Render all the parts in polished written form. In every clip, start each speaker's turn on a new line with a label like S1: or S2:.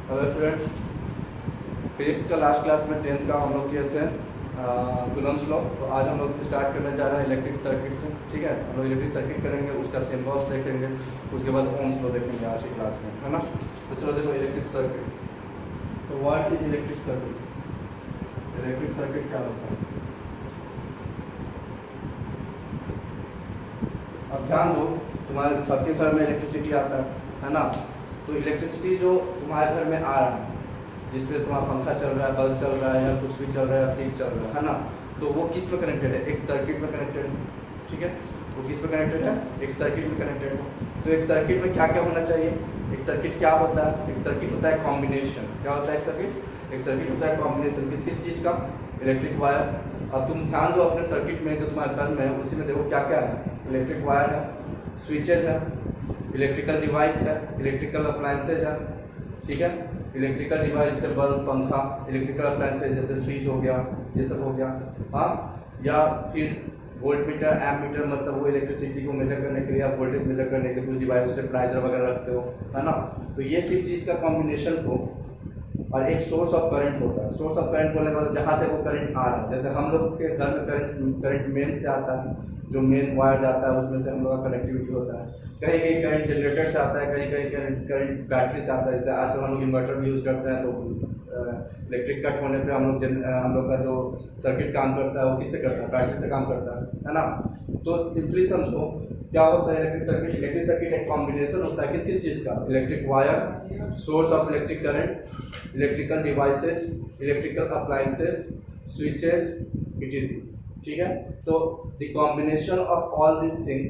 S1: Hello students, physics का last class में 10th का हम लोग किए थे कूलम्स लॉ। तो आज हम लोग स्टार्ट करने जा रहे हैं इलेक्ट्रिक सर्किट से। ठीक है, हम लोग इलेक्ट्रिक सर्किट करेंगे, उसका सिंबल्स देखेंगे, उसके बाद ओम्स लॉ देखेंगे आज की क्लास में, है ना। तो चलो देखो इलेक्ट्रिक सर्किट। तो what is electric circuit? Electric circuit क्या होता है? अब ध्यान दो, तुम्हारे सबके घर में इलेक्ट्रिसिटी आता है ना। तो इलेक्ट्रिसिटी जो तुम्हारे घर में आ रहा है, जिसमें तुम्हारा पंखा चल रहा है, बल्ब चल रहा है, या कुछ भी चल रहा है, फ्रिज चल रहा है ना, तो वो किस में कनेक्टेड है? एक सर्किट में कनेक्टेड है। ठीक है, वो किस में कनेक्टेड है? एक सर्किट में कनेक्टेड है। तो एक सर्किट में क्या क्या होना चाहिए? एक सर्किट क्या होता है? एक सर्किट होता है कॉम्बिनेशन। क्या होता है एक सर्किट? एक सर्किट होता है कॉम्बिनेशन किस किस चीज़ का? Electric wire. अब तुम ध्यान दो अपने सर्किट में, जो तुम्हारे घर में है उसी में देखो क्या क्या है। इलेक्ट्रिक वायर है, स्विचेज है, इलेक्ट्रिकल डिवाइस है, इलेक्ट्रिकल अप्लायंसेज है। ठीक है, इलेक्ट्रिकल डिवाइस जैसे बल्ब, पंखा, इलेक्ट्रिकल अप्लायंसेज जैसे फ्रिज हो गया, ये सब हो गया। हाँ, या फिर वोल्ट मीटर, एम्प मीटर, मतलब वो इलेक्ट्रिसिटी को मेजर करने के लिए या वोल्टेज मेजर करने के लिए कुछ डिवाइस स्टेबलाइजर वगैरह रखते हो, है ना। तो ये सब चीज़ का कॉम्बिनेशन को, और एक सोर्स ऑफ करंट होता है। सोर्स ऑफ करंट बोलने के बाद जहाँ से वो करंट आ रहा है, जैसे हम लोग के घर में करंट मेन से आता है, जो मेन वायर जाता है उसमें से हम लोग का कनेक्टिविटी होता है। कहीं कहीं करंट जनरेटर से आता है, कहीं कहीं करंट बैटरी से आता है। जैसे आजकल हम लोग इन्वर्टर भी यूज़ करते हैं, तो इलेक्ट्रिक कट होने पे हम लोग का जो सर्किट काम करता है वो किससे करता है? बैटरी से काम करता है ना। तो सिंपली समझो क्या होता है इलेक्ट्रिक सर्किट। इलेक्ट्रिक सर्किट एक कॉम्बिनेशन होता है किस किस चीज़ का? Electric wire, source of electric current, electrical devices, electrical appliances, switches, etc. ठीक है, तो the combination of all this things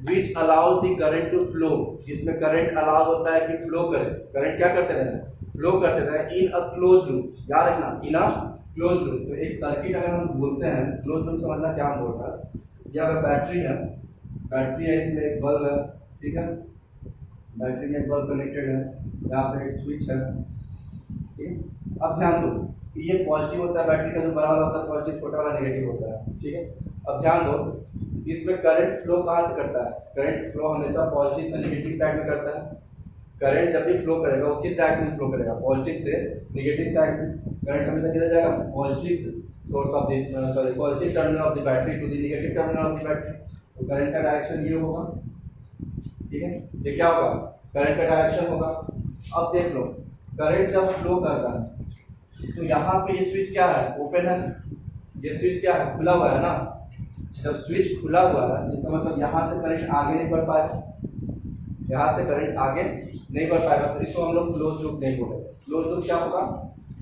S1: which allows the current to flow, जिसमें करंट अलाउ होता है कि फ्लो करे। करंट क्या करते रहते हैं? फ्लो करते रहे इन अ क्लोज लूप। याद रखना, इन अ क्लोज लूप। तो एक सर्किट अगर हम बोलते हैं, क्लोज लूप समझना क्या हम बोल रहा है। या अगर बैटरी है, बैटरी है, इसमें एक बल्ब है, ठीक है, बैटरी में एक बल्ब कनेक्टेड है, यहाँ पे एक स्विच है। ठीक है, अब ध्यान दो, ये पॉजिटिव होता है, बैटरी का जो बड़ा वाला होता है पॉजिटिव, छोटा वाला नेगेटिव होता है। ठीक है, अब ध्यान दो, इसमें करंट फ्लो कहाँ से करता है? करंट फ्लो हमेशा पॉजिटिव से नेगेटिव साइड में करता है। करंट जब भी फ्लो करेगा वो किस डायरेक्शन में फ्लो करेगा? पॉजिटिव से नेगेटिव साइड में। करंट हमेशा किधर जाएगा? Positive source of the positive terminal of the battery to the negative terminal of the battery. तो करंट का डायरेक्शन ये होगा। ठीक है, ये क्या होगा? करंट का डायरेक्शन होगा। अब देख लो, करंट जब फ्लो करता है तो यहाँ पे ये स्विच क्या है? ओपन है। ये स्विच क्या है? खुला हुआ है ना। जब स्विच खुला हुआ है इसका मतलब यहाँ से करंट आगे नहीं बढ़ पाएगा, यहाँ से करंट आगे नहीं बढ़ पाएगा, तो इसको हम लोग क्लोज लूप नहीं बोलेंगे। क्लोज लूप क्या होगा?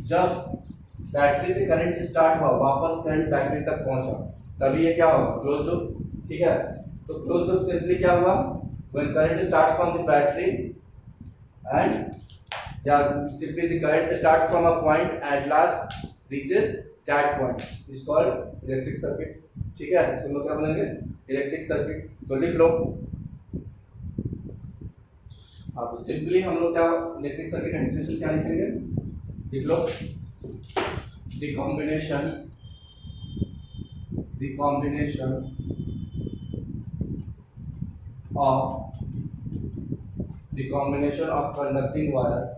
S1: जब बैटरी से करंट स्टार्ट हुआ, वापस करंट बैटरी तक पहुंचा, तभी ये क्या होगा? Close loop. ठीक है, तो क्लोज लूप सिंपली क्या हुआ? When current starts from the battery and या simply the current starts from a point at last reaches that point is called electric circuit. ठीक है, इसको हम लोग क्या बोलेंगे? Electric circuit. तो लिख लो। हाँ, तो सिंपली हम लोग क्या इलेक्ट्रिक सर्किट का डेफिनेशन क्या लिखेंगे? लिख लो, the combination of conducting wire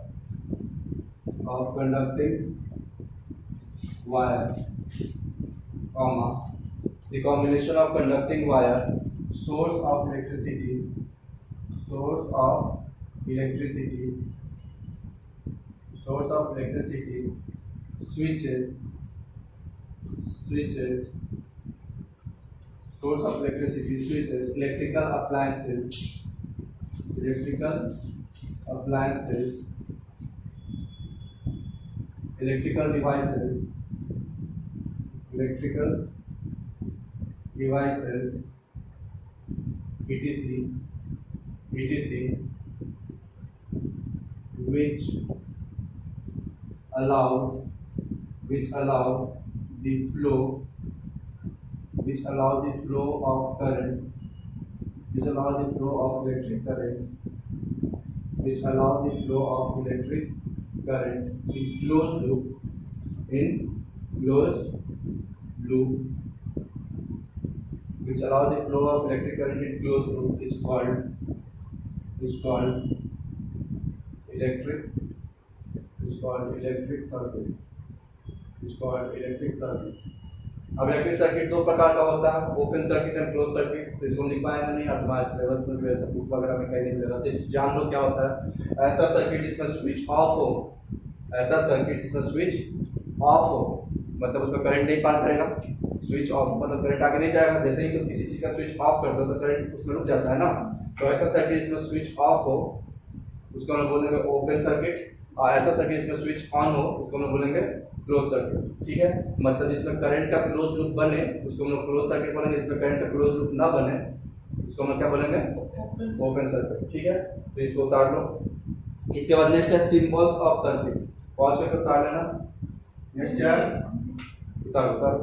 S1: comma the combination of conducting wire, source of electricity, switches, source of electricity, switches, electrical appliances, electrical devices, etc, which allow the flow of current, which allow the flow of electric current, in closed loop, which allow the flow of electric current in closed loop is called electric is called electric circuit, is called electric circuit. अब electric circuit दो प्रकार का होता है, open circuit and close circuit. तो इसको लिख पाएंगे नहीं, और तुम्हारे सिलेबस में भी ऐसा बुक वगैरह में कहीं नहीं मिलेगा। सिर्फ जान लो क्या होता है। ऐसा सर्किट जिसमें स्विच ऑफ हो, ऐसा सर्किट जिसमें स्विच ऑफ हो, मतलब उसमें करंट नहीं पास करेगा। स्विच ऑफ मतलब करंट आगे नहीं जाएगा। जैसे ही तुम किसी चीज का स्विच ऑफ करते हो तो करंट उसमें रुक जाता है ना। तो ऐसा सर्किट जिसमें स्विच ऑफ हो उसको हम बोलेंगे ओपन सर्किट, और ऐसा सर्किट जिसमें स्विच ऑन हो उसको हम बोलेंगे क्लोज सर्किट। ठीक है, मतलब जिसमें करंट का क्लोज लूप बने उसको हम क्लोज सर्किट बोलेंगे, जिसमें करंट का क्लोज लूप ना बने उसको हम क्या बोलेंगे, ओपन सर्किट। ठीक है, तो इसको उतार लो। इसके बाद नेक्स्ट है सिंबल्स ऑफ सर्किट। पॉज करके उतार लेना। नेक्स्ट क्या है, उतारो।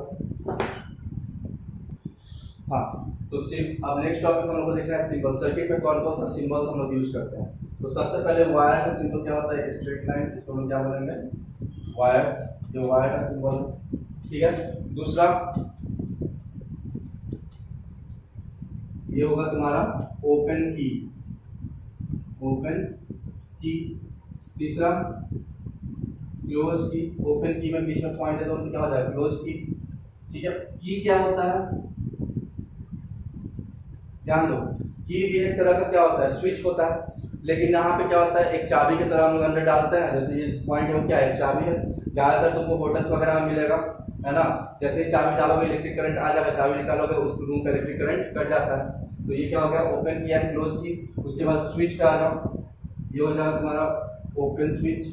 S1: हाँ, तो अब नेक्स्ट टॉपिक हम लोग को देखना है सिंबल। सर्किट में कौन कौन सा सिंबल्स हम लोग यूज करते हैं। तो सबसे पहले वायर का सिंबल क्या होता है, एक स्ट्रेट लाइन, इसको हम क्या बोलेंगे, वायर, जो वायर का सिंबल। ठीक है, दूसरा ये होगा तुम्हारा ओपन की, ओपन की। तीसरा क्लोज की, ओपन की में बीच में पॉइंट है तो क्या हो जाएगा, क्लोज की। ठीक है, की क्या होता है, ध्यान दो, की भी एक तरह का क्या होता है, स्विच होता है। लेकिन यहाँ पे क्या होता है, एक चाबी की तरह हम लोग अंदर डालते हैं। जैसे ये पॉइंट है वो क्या है, एक चाबी है। ज्यादातर तुमको होटल्स वगैरह में मिलेगा, है ना। जैसे ही चाबी डालोगे इलेक्ट्रिक करंट आ जाएगा, चाबी निकालोगे उस रूम का इलेक्ट्रिक करंट कट जाता है। तो ये क्या हो गया, ओपन की एंड क्लोज की। उसके बाद स्विच पे आ जाओ, ये हो जाएगा तुम्हारा ओपन स्विच,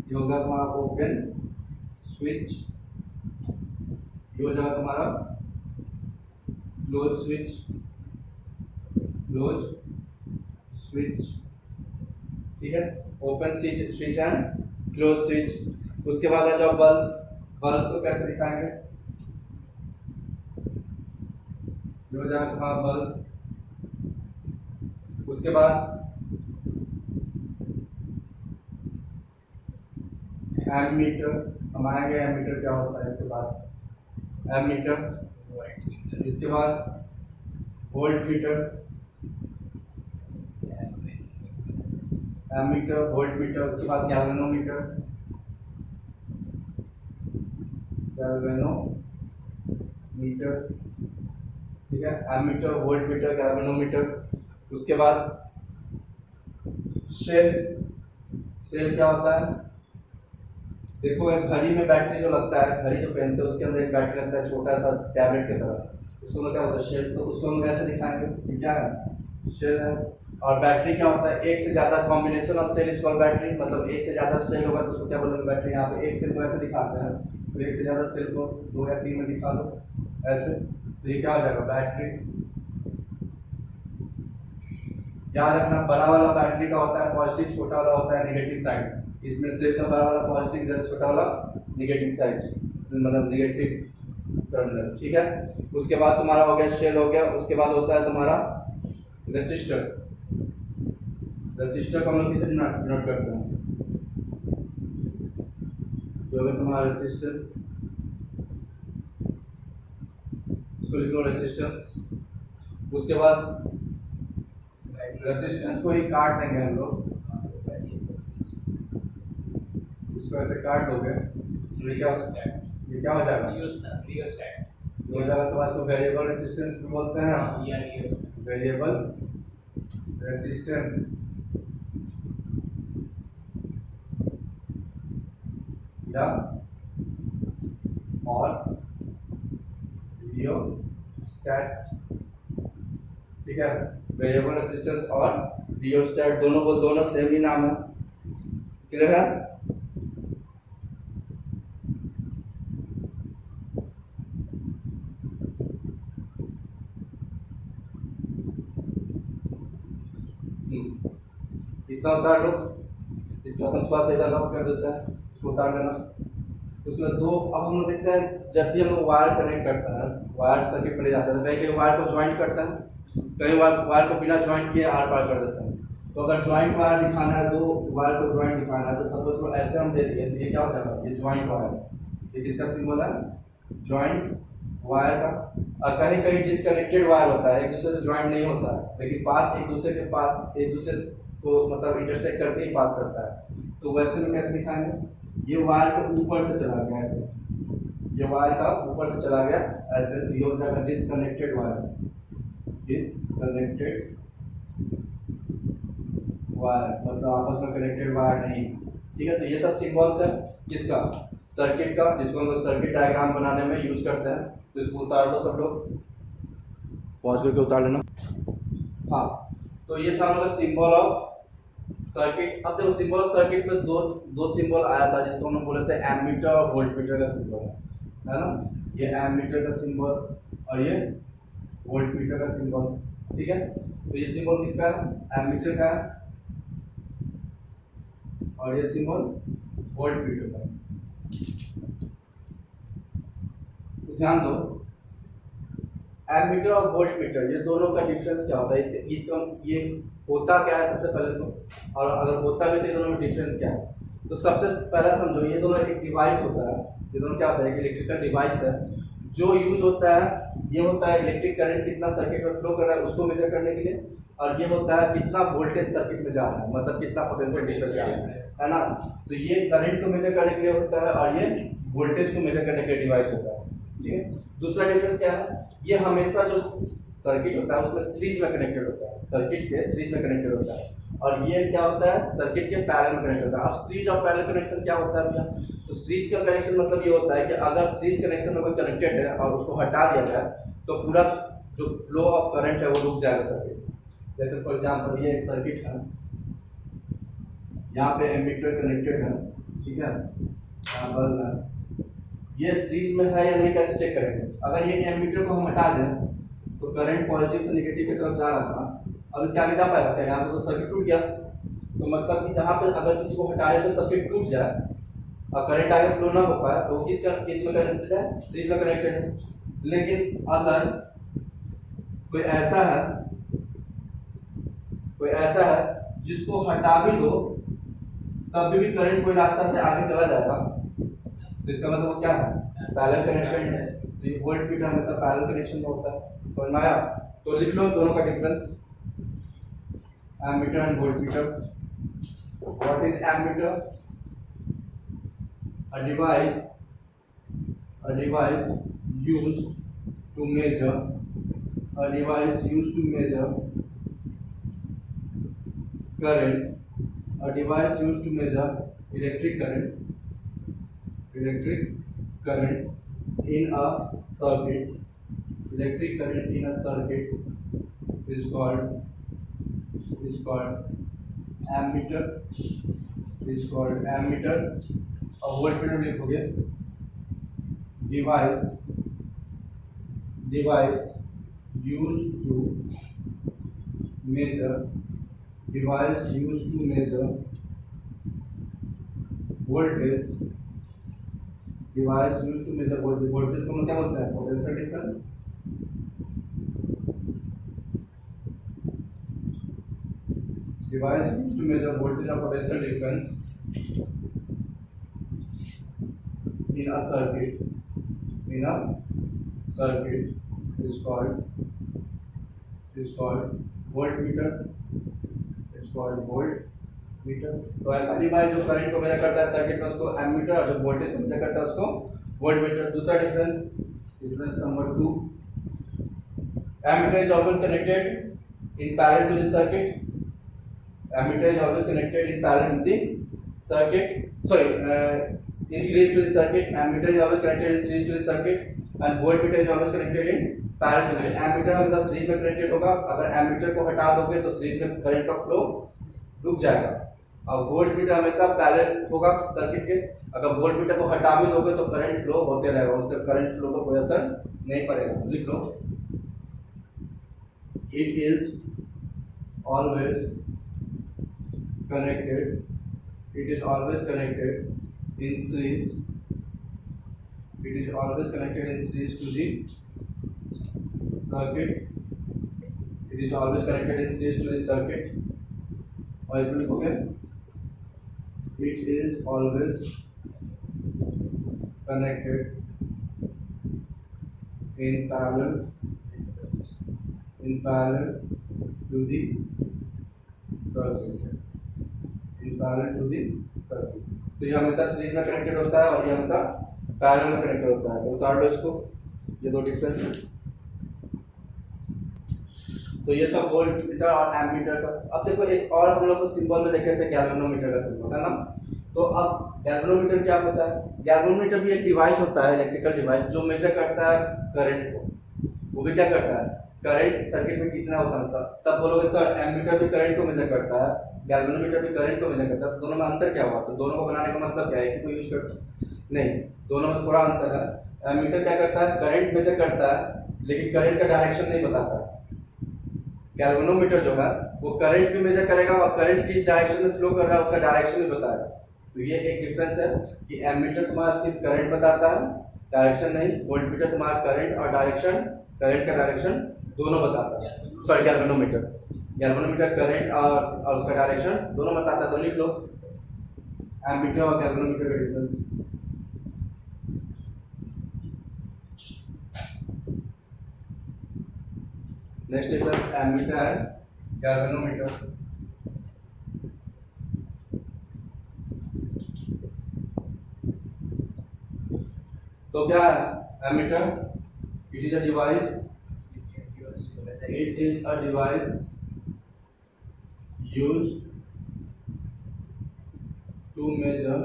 S1: जो होगा तुम्हारा ओपन स्विच। ये हो जाएगा तुम्हारा क्लोज स्विच, क्लोज स्विच। ठीक है, open switch, switch and close switch. उसके बाद आ जाओ बल्ब। बल्ब को कैसे दिखाएंगे, ये हो जाएगा तुम्हारा बल्ब। उसके बाद एमीटर, हम आएंगे एमीटर क्या होता है इसके बाद, एमीटर। इसके बाद volt meter, ammeter, volt meter. उसके बाद गैल्वेनोमीटर, गैल्वेनोमीटर। ठीक है, एमीटर, वोल्ट मीटर, गैल्वेनोमीटर। उसके बाद शेल। शेल क्या होता है, देखो एक घड़ी में बैटरी जो लगता है, घड़ी जो पहनते हैं उसके अंदर एक बैटरी लगता है छोटा सा टैबलेट की तरह, उसको क्या होता है, शेल। तो उसको हम कैसे दिखाएंगे, क्या है, शेल है। और बैटरी क्या होता है, एक से ज्यादा combination of cell is called battery. मतलब एक से ज्यादा सेल होगा तो उसको क्या बोलेंगे, बैटरी। यहाँ पे एक सेल को ऐसे दिखाते हैं, तो एक से ज्यादा सेल को 2 या 3 में दिखा दो ऐसे, तो ये क्या हो जाएगा, बैटरी। याद रखना, बड़ा वाला बैटरी का होता है पॉजिटिव, छोटा वाला होता है नेगेटिव साइड। इसमें सेल का बड़ा वाला पॉजिटिव, इधर छोटा वाला नेगेटिव साइड, मतलब नेगेटिव टर्मिनल। ठीक है, उसके बाद तुम्हारा हो गया शेल, हो गया। उसके बाद होता है तुम्हारा रेसिस्टर। रेसिस्टर को हम लोग किसे डिनोट करते हैं, जो है तुम्हारा रेसिस्टेंस, उसको लिख लो रेसिस्टेंस। उसके बाद रेसिस्टेंस को ही काट देंगे हम लोग, उसको ऐसे काट दोगे तो ये क्या हो जाएगा,
S2: रियोस्टैट।
S1: हो जाएगा। तो इसको वेरिएबल रेसिस्टेंस भी बोलते हैं, वेरिएबल रेसिस्टेंस। या और रियोस्टैट। ठीक है, वेरिएबल रेसिस्टेंस और रियोस्टैट दोनों सेम ही नाम है। क्लियर है, इतना उतार लो। इसका अपन थोड़ा सा इधर कर देता है, इसको उतार लेना। उसमें दो, अब हम लोग देखते हैं जब भी हम लोग वायर कनेक्ट करता है, वायर सर्किट में ले जाता है, कहीं कहीं वायर को ज्वाइंट करता है, कहीं वायर को बिना ज्वाइंट किए आर पार कर देता है। तो अगर ज्वाइंट वायर दिखाना है, दो वायर को ज्वाइंट दिखाना है, तो सपोज को ऐसे हम दे दिए तो ये क्या हो जाएगा, ये ज्वाइंट वायर। ये किसका सिंबल है, ज्वाइंट वायर का, और कहीं कहीं डिसकनेक्टेड वायर होता है, एक दूसरे से ज्वाइन नहीं होता है, लेकिन पास एक दूसरे के पास एक दूसरे को मतलब इंटरसेक्ट करके ही पास करता है। तो वैसे में कैसे दिखाएंगे, ये वायर के ऊपर से चला गया ऐसे, ये वायर का ऊपर से चला गया ऐसे, तो ये हो जाएगा डिसकनेक्टेड वायर, डिसकनेक्टेड वायर मतलब आपस में कनेक्टेड वायर नहीं। ठीक है, तो ये सब सिंबल्स है किसका, सर्किट का, जिसको हम लोग सर्किट डायग्राम बनाने में यूज करते हैं। तो इसको उतार दो सब लोग, पॉज करके उतार लेना। हाँ, तो ये था हमारा सिंबल ऑफ सर्किट। अब देखो सिंबल ऑफ सर्किट में दो सिंबल आया था, जिसको हम लोग बोले थे एमीटर और वोल्टमीटर का सिंबल, है ना। ये एमीटर का सिंबल और ये वोल्टमीटर का सिंबल। ठीक है, तो ये सिंबल किसका है, एमीटर का है, और ये सिंबल वोल्टमीटर का। तो ध्यान दो, एमीटर और वोल्टमीटर ये दोनों का डिफरेंस क्या होता है, इसका ये होता क्या है सबसे पहले तो, और अगर होता भी तो दोनों में डिफरेंस क्या है। तो सबसे पहला समझो, ये दोनों एक डिवाइस होता है, ये दोनों क्या होता है, एक इलेक्ट्रिकल डिवाइस है जो यूज होता है, ये होता है इलेक्ट्रिक करंट कितना सर्किट में फ्लो कर रहा है उसको मेजर करने के लिए, और ये होता है कितना वोल्टेज सर्किट में जा रहा है, मतलब कितना पोटेंशियल डिफरेंस जा रहा है ना। तो ये करंट को मेजर करने के लिए होता है और ये वोल्टेज को मेजर करने के लिए डिवाइस होता है। ठीक है, दूसरा डिफरेंस क्या है, ये हमेशा जो सर्किट होता है उसमें सीरीज में कनेक्टेड होता है, सर्किट के सीरीज में कनेक्टेड होता है, और ये क्या होता है, सर्किट के पैरेलल में कनेक्टेड होता है। अब सीरीज और पैरेलल कनेक्शन क्या होता है भैया, तो सीरीज का कनेक्शन मतलब ये होता है कि अगर सीरीज कनेक्शन में कोई कनेक्टेड है और उसको हटा दिया जाए तो पूरा जो फ्लो ऑफ करंट है वो रुक जाएगा सर्किट। जैसे फॉर एग्जांपल ये एक सर्किट है, यहाँ पे एमीटर कनेक्टेड है, ठीक है, यहाँ बल्ब है, ये सीरीज में है या नहीं कैसे चेक करेंगे, अगर ये एमीटर को हम हटा दें तो करंट पॉजिटिव से नेगेटिव की तरफ जा रहा था, अब इसके आगे जा पाएगा क्या, यहाँ से तो सर्किट टूट गया। तो मतलब कि जहाँ पे अगर किसी को हटाने से सर्किट टूट जाए और करंट आगे फ्लो ना हो पाए तो किस में कनेक्टेड है, सीरीज में कनेक्टेड है। लेकिन अगर कोई ऐसा है जिसको हटा भी दो तब भी करंट कोई रास्ता से आगे चला जाएगा, तो इसका मतलब वो क्या है, पैरेलल कनेक्शन है। तो ये वोल्टमीटर हमेशा पैरेलल कनेक्शन में होता है, समझ में आया। तो लिख लो दोनों का difference, ammeter and voltmeter. What is ammeter, a device used to measure current, a device used to measure electric current in a circuit. Electric current in a circuit is called ammeter, और voltmeter लिखोगे device used to measure voltage, voltage को क्या बोलते हैं, potential difference. Device used to measure voltage or potential difference in a circuit is called voltmeter. तो ऐसा device जो current को मेजर करता है सर्किट में उसको एमीटर, और जो वोल्टेज को मेजर करता है उसको वोल्टमीटर। दूसरा difference number 2, ammeter is always connected in parallel to the circuit, ammeter is always connected in parallel to the circuit, in series to the circuit. Ammeter is always connected in series to the circuit, and voltmeter is always connected in parallel to it. Ammeter हमेशा series में connected होगा, अगर ammeter को हटा दोगे तो series में current का फ्लो रुक जाएगा, और वोल्टमीटर हमेशा पैरेलल होगा सर्किट के, अगर वोल्टमीटर को हटा भी दोगे तो करंट फ्लो होते रहेगा, उससे करंट फ्लो को कोई असर नहीं पड़ेगा। लिख लो, it is always connected in series, to the circuit, और इसमें लिखोगे it is always connected in parallel to the circuit, in parallel to the circuit। तो ये हमेशा सीरीज में कनेक्टेड होता है और ये हमेशा पैरेलल में कनेक्टेड होता है। तो उतार लो इसको, ये दो डिफरेंस है। तो ये था वोल्टमीटर और एमीटर का। अब देखो एक और हम लोग को सिंबल में देखे थे, गैल्वेनोमीटर का सिंबल है ना। तो अब गैल्वेनोमीटर क्या होता है? गैल्वेनोमीटर भी एक डिवाइस होता है, इलेक्ट्रिकल डिवाइस, जो मेजर करता है करंट को। वो भी क्या करता है? करंट सर्किट में कितना होता है। तब बोलोगे सर एमीटर भी करंट को मेजर करता है, गैल्वेनोमीटर भी करंट को मेजर करता है, तो दोनों में अंतर क्या हुआ? तो दोनों को बनाने का मतलब क्या है कि कोई यूज कर नहीं, दोनों में थोड़ा अंतर है। एमीटर क्या करता है? करंट मेजर करता है, लेकिन करंट का डायरेक्शन नहीं बताता। गैल्वेनोमीटर जो है वो करंट भी मेजर करेगा और करंट किस डायरेक्शन में फ्लो कर रहा है उसका डायरेक्शन भी बताएगा। तो ये एक डिफरेंस है कि एमीटर तुम्हारा सिर्फ करंट बताता है, डायरेक्शन नहीं। वोल्टमीटर तुम्हारा करंट और डायरेक्शन, करंट का डायरेक्शन दोनों बताता है। सॉरी, गैल्वेनोमीटर करंट और उसका डायरेक्शन दोनों बताता है। तो लिख लो एमीटर और गैल्वेनोमीटर का difference. Next difference ammeter and galvanometer. तो क्या है ammeter? It is a device, it is a device used to measure,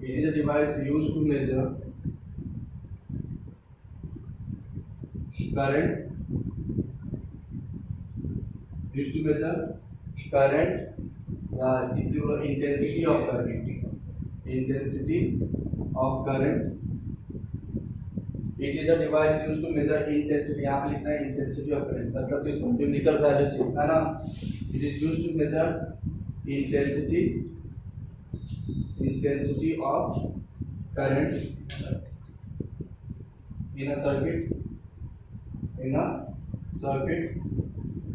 S1: it is a device used to measure current, used to measure current, intensity of current, intensity of current। It is a device used to measure intensity, यहाँ पे लिखना है intensity of current, मतलब कि इसको numerical value से है ना। It is used to measure intensity of current in a circuit, in a circuit।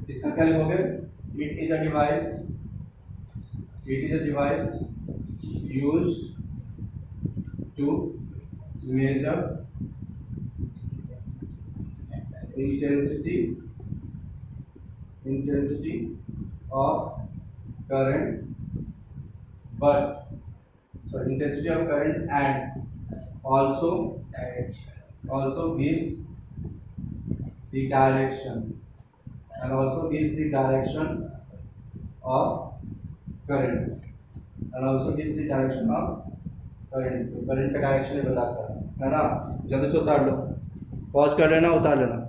S1: इसका क्या लिखोगे? It is a device, it is a device used to measure intensity of current, but sorry, intensity of current and also gives the direction, and also gives the direction of current, and also gives the direction of current। Current का direction ही बताता है ना। जल्दी से उतार लो, pause कर लेना, उतार लेना।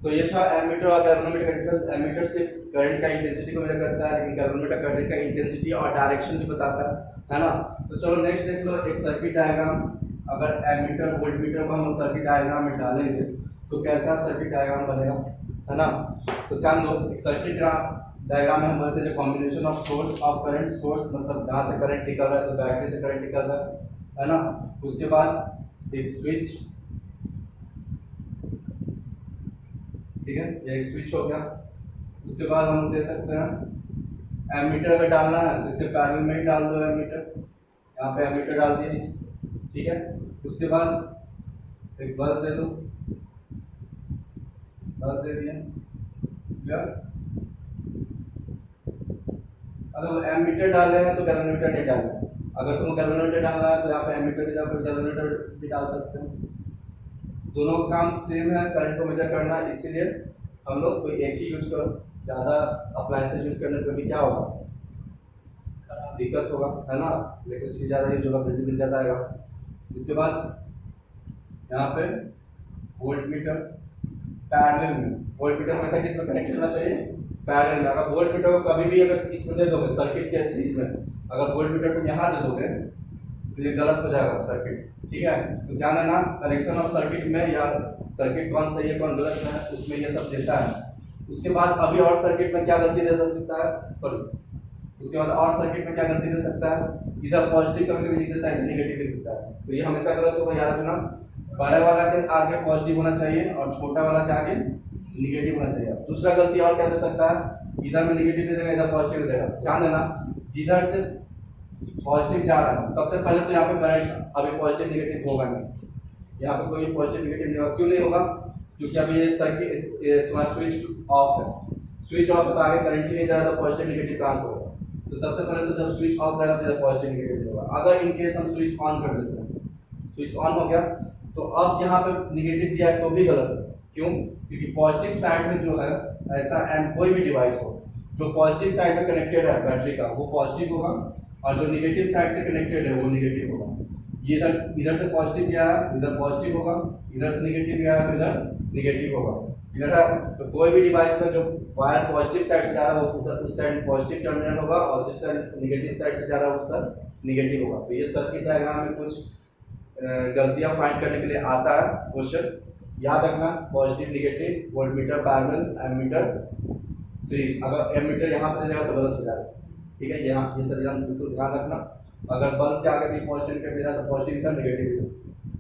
S1: तो ये था एमीटर और गैल्वेनोमीटर का डिफरेंस। एमीटर सिर्फ करंट का इंटेंसिटी को मेजर करता है, लेकिन गैल्वेनोमीटर करंट का इंटेंसिटी और डायरेक्शन भी बताता है ना। तो चलो नेक्स्ट देख लो एक सर्किट डायग्राम। अगर एमीटर वोल्टमीटर को हम सर्किट डायग्राम में डालेंगे तो कैसा सर्किट डायग्राम बनेगा, है ना। तो ध्यान दो, एक सर्किट डायग्राम में हम बोलते हैं combination of source of current. Source मतलब जहाँ से करंट निकल रहा है, तो बैटरी से करंट निकल रहा है ना। उसके बाद एक स्विच, ठीक है, ये एक स्विच हो गया। उसके बाद हम दे सकते हैं एमीटर अगर डालना है तो इसके पैरेलल में ही डाल दो एमीटर, यहाँ पे एमीटर डाल दिए, ठीक है। उसके बाद एक बल्ब दे दो, बल्ब दे दिया। अगर एमीटर डाले हैं तो गैल्वेनोमीटर नहीं डालना है। अगर तुम गैल्वेनोमीटर डालना है तो यहाँ पे एमीटर की जगह गैल्वेनोमीटर भी डाल सकते हैं। दोनों का काम सेम है, करंट को मेजर करना, इसीलिए हम लोग कोई एक ही यूज करो। ज़्यादा अप्लायंसेस यूज करने पर भी क्या होगा, दिक्कत होगा, है ना। इलेक्ट्रिसिटी ज़्यादा यूज होगा, बिजली बिल ज़्यादा आएगा। इसके बाद यहाँ पे वोल्टमीटर पैरेलल में, वोल्टमीटर हमेशा किस में कनेक्ट होना चाहिए? पैरेलल में। अगर वोल्टमीटर को कभी भी अगर इसमें दे दोगे सर्किट के सीरीज में, अगर वोल्टमीटर को यहाँ दे दोगे तो ये गलत हो जाएगा सर्किट, ठीक है। तो ध्यान देना कनेक्शन ऑफ सर्किट में, या सर्किट कौन सही है कौन गलत है उसमें ये सब देता है। उसके बाद अभी और सर्किट में क्या गलती दे सकता है, उसके बाद और सर्किट में क्या गलती दे सकता है, इधर पॉजिटिव कभी कभी लिख देता है, नेगेटिव लिख देता है। तो ये हमेशा गलत होगा, याद रखना। बड़े वाला के आगे पॉजिटिव होना चाहिए और छोटा वाला के आगे निगेटिव होना चाहिए। दूसरा गलती और क्या दे सकता है, इधर में निगेटिव दे देगा, इधर पॉजिटिव दे देगा। ध्यान देना, जिधर से पॉजिटिव जा रहा है सबसे पहले तो यहाँ पे करंट अभी पॉजिटिव निगेटिव होगा नहीं, यहाँ पे कोई पॉजिटिव नेगेटिव नहीं होगा। क्यों नहीं होगा? क्योंकि अभी ये सर्किट तुम्हारा स्विच ऑफ है। स्विच ऑफ है तो आगे करंट ही नहीं जा रहा, तो पॉजिटिव नेगेटिव कहाँ से होगा? तो सबसे पहले तो जब स्विच ऑफ रहेगा तो पॉजिटिव नेगेटिव नहीं होगा। अगर इन केस हम स्विच ऑन कर देते हैं, स्विच ऑन हो गया, तो अब यहाँ पे नेगेटिव दिया है तो भी गलत है। क्यों? क्योंकि पॉजिटिव साइड में जो है ऐसा एंड कोई भी डिवाइस हो जो पॉजिटिव साइड में कनेक्टेड है बैटरी का, वो पॉजिटिव होगा, और जो नेगेटिव साइड से कनेक्टेड है वो नेगेटिव होगा। ये इधर से पॉजिटिव गया है, इधर पॉजिटिव होगा, इधर से नेगेटिव गया है, इधर नेगेटिव होगा। इधर तो कोई भी डिवाइस का जो वायर पॉजिटिव साइड से जा रहा है वो उधर उस साइड पॉजिटिव टर्मिनल होगा, और जिस साइड नेगेटिव साइड से जा रहा है उस साइड नेगेटिव होगा। तो ये सर्किट डायग्राम में कुछ गलतियां फाइंड करने के लिए आता है क्वेश्चन, याद रखना। Positive negative, voltmeter parallel, ammeter series. अगर एमीटर यहाँ पे देगा तो गलत हो जाएगा, ठीक है। यहाँ ये सभी हम बिल्कुल ध्यान रखना। अगर बल्ब के आगे भी पॉजिटिव कर दे रहा है तो पॉजिटिव इधर नेगेटिव इधर,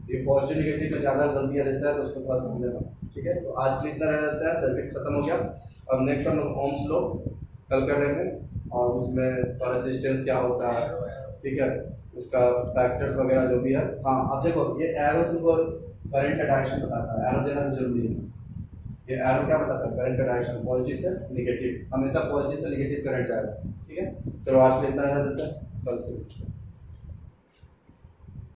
S1: ये पॉजिटिव नेगेटिव में ज़्यादा गलतियाँ देता है तो उसको थोड़ा ध्यान देना, ठीक है। तो आज के लिए इतना रह जाता है, सर्किट खत्म हो गया। अब नेक्स्ट हम लोग ओम्स लॉ कल कर लेंगे, और उसमें रेजिस्टेंस क्या होता है, ठीक है, उसका फैक्टर्स वगैरह जो भी है। हाँ अब देखो, ये एरो तुमको करंट का डायरेक्शन बताता है, एरो देना भी जरूरी है। ये एरो क्या बताता है? करंट का डायरेक्शन, पॉजिटिव से नेगेटिव, हमेशा पॉजिटिव से नेगेटिव करंट जाएगा, ठीक है। चलो आज के लिए इतना रह जाता है, कल से